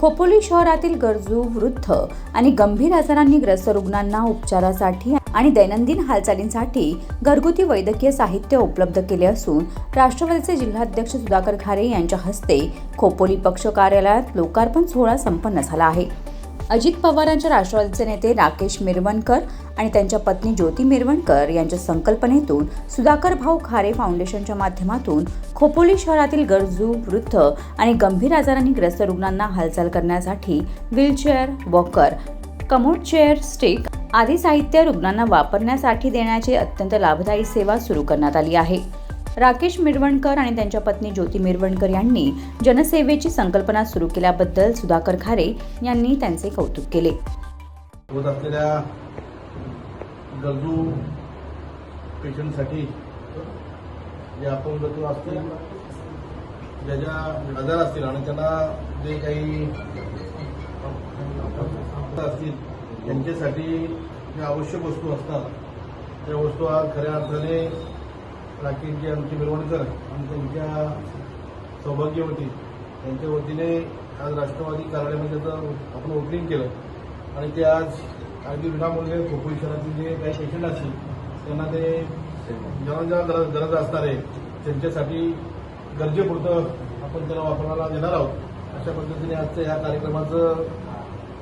खोपोली शहरातील गरजू वृद्ध आणि गंभीर आजारांनी ग्रस्त रुग्णांना उपचारासाठी आणि दैनंदिन हालचालींसाठी घरगुती वैद्यकीय साहित्य उपलब्ध केले असून राष्ट्रवादीचे जिल्हाध्यक्ष सुधाकर खारे यांच्या हस्ते खोपोली पक्ष कार्यालयात लोकार्पण सोहळा संपन्न झाला आहे। अजित पवारांच्या राष्ट्रवादीचे नेते राकेश मिरवणकर आणि त्यांच्या पत्नी ज्योती मिरवणकर यांच्या संकल्पनेतून सुधाकर भाऊ खारे फाउंडेशनच्या माध्यमातून खोपोली शहरातील गरजू वृद्ध आणि गंभीर आजारांनी ग्रस्त रुग्णांना हालचाल करण्यासाठी wheelchair, walker, commode chair, stick आदी साहित्य रुग्णांना वापरण्यासाठी देण्याची अत्यंत लाभदायी सेवा सुरू करण्यात आली आहे। राकेश मिरवणकर आणि त्यांच्या पत्नी ज्योती मिरवणकर यांनी जनसेवेची संकल्पना सुरू केल्याबद्दल सुधाकर खारे यांनी त्यांचे कौतुक केले। होत असलेल्या गरजू पेशंटसाठी जे अपंगत्व असतील, ज्याच्या आजार असतील आणि त्यांना जे काही असतील त्यांच्यासाठी ज्या आवश्यक वस्तू असतात त्या वस्तू आज खऱ्या अर्थाने राकेशजी आमची मिरवणकर आणि त्यांच्या सौभाग्यवती त्यांच्या वतीने आज राष्ट्रवादी कार्यालयामध्ये त्याचं आपण ओपनिंग केलं आणि ते आज अगदी विनामूल्य खोपोली शहरातील जे काही पेशंट असतील त्यांना ते जेव्हा गरज असणार आहे त्यांच्यासाठी गरजेपुरतं आपण त्याला वापरायला देणार आहोत। अशा पद्धतीने आजचं ह्या कार्यक्रमाचं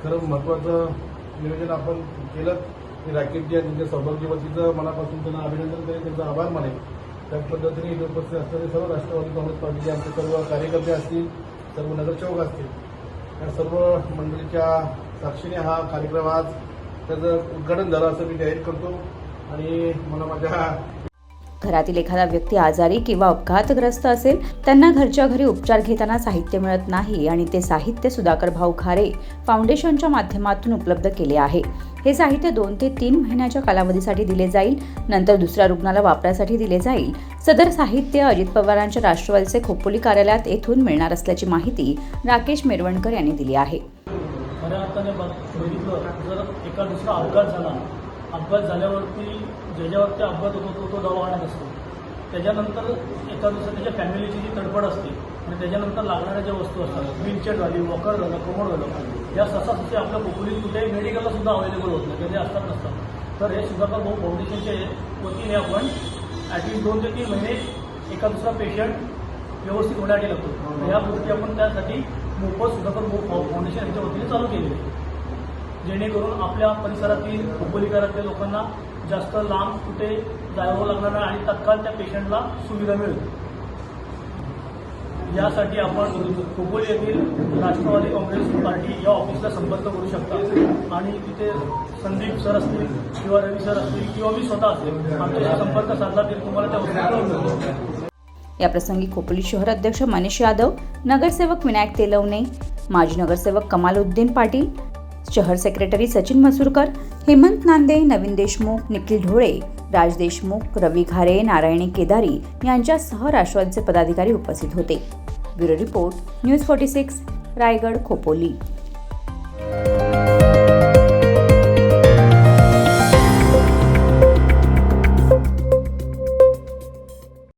खरं महत्त्वाचं नियोजन आपण केलं की राकेशजी आणि त्यांच्या सौभाग्यवतीचं मनापासून त्यांना अभिनंदन करेल, त्यांचा आभार मानेल। त्याच पद्धतीने इथे उपस्थित असलेले सर्व राष्ट्रवादी काँग्रेस पार्टीचे आमचे सर्व कार्यकर्ते असतील, सर्व नगरसेवक असतील, या सर्व मंडळीच्या साक्षीने हा कार्यक्रम आज त्याचं उद्घाटन झालं असं मी जाहीर करतो। आणि मला माझ्या घरातील एखादा व्यक्ती आजारी किंवा अपघातग्रस्त असेल, त्यांना घरच्या घरी उपचार घेताना साहित्य मिळत नाही आणि ते साहित्य सुधाकर भाऊ खारे फाउंडेशनच्या माध्यमातून उपलब्ध केले आहे। हे साहित्य 2 ते 3 महिन्याच्या कालावधीसाठी दिले जाईल, नंतर दुसऱ्या रुग्णाला वापरासाठी दिले जाईल। सदर साहित्य अजित पवारांच्या राष्ट्रवादीचे खोपोली कार्यालयात येथून मिळणार असल्याची माहिती राकेश मिरवणकर यांनी दिली आहे। खऱ्या अर्थाने बघितलं जर एका दुसरा अपघात झाल्यावरती ज्याच्यावरती अपघात होतो तो दवाखान्यात असतो, त्याच्यानंतर एका दुसऱ्या त्याच्या फॅमिलीची जी तडफड असते आणि त्याच्यानंतर लागणाऱ्या ज्या वस्तू असतात, व्हीलचेअर झाली, वॉकर झालं, कमोड झालं, या सहसासाठी आपल्या खोपोलीत कुठे मेडिकलला सुद्धा अवेलेबल होत नाही, त्याचे असतात नसतात। तर हे सुधाकर भाऊ फाउंडेशनच्या वतीने आपण ॲटलिस्ट 2 ते 3 महिने एका दुसरा पेशंट व्यवस्थित होण्यासाठी लागतो। या गोष्टी आपण त्यासाठी मोफत सुधाकर भाऊ फाउंडेशन यांच्या वतीने चालू केलेली आहे, जेणेकरून आपल्या परिसरातील खोपोलीकरातल्या लोकांना जास्त लांब कुठे जावं लागणार नाही आणि तत्काळ त्या पेशंटला सुविधा मिळेल। यासाठी आपण खोपोली येथील राष्ट्रवादी काँग्रेस पार्टी या ऑफिसला संपर्क करू शकता आणि तिथे संदीप सर असतील किंवा रवी सर असतील किंवा मी स्वतः असेल, आमच्याशी संपर्क साधला तरी तुम्हाला त्या वस्तू मिळतील। या प्रसंगी खोपोली शहर अध्यक्ष मनीष यादव, नगरसेवक विनायक तेलवणे, माजी नगरसेवक कमालउद्दीन पाटील, शहर सेक्रेटरी सचिन मसूरकर, हेमंत नांदे, नवीन देशमुख, निखिल ढोळे, राज देशमुख, रवी घारे, नारायणी केदारी यांच्यासह राष्ट्रवादीचे पदाधिकारी उपस्थित होते। Bureau report, news 46, Raigad, Khopoli.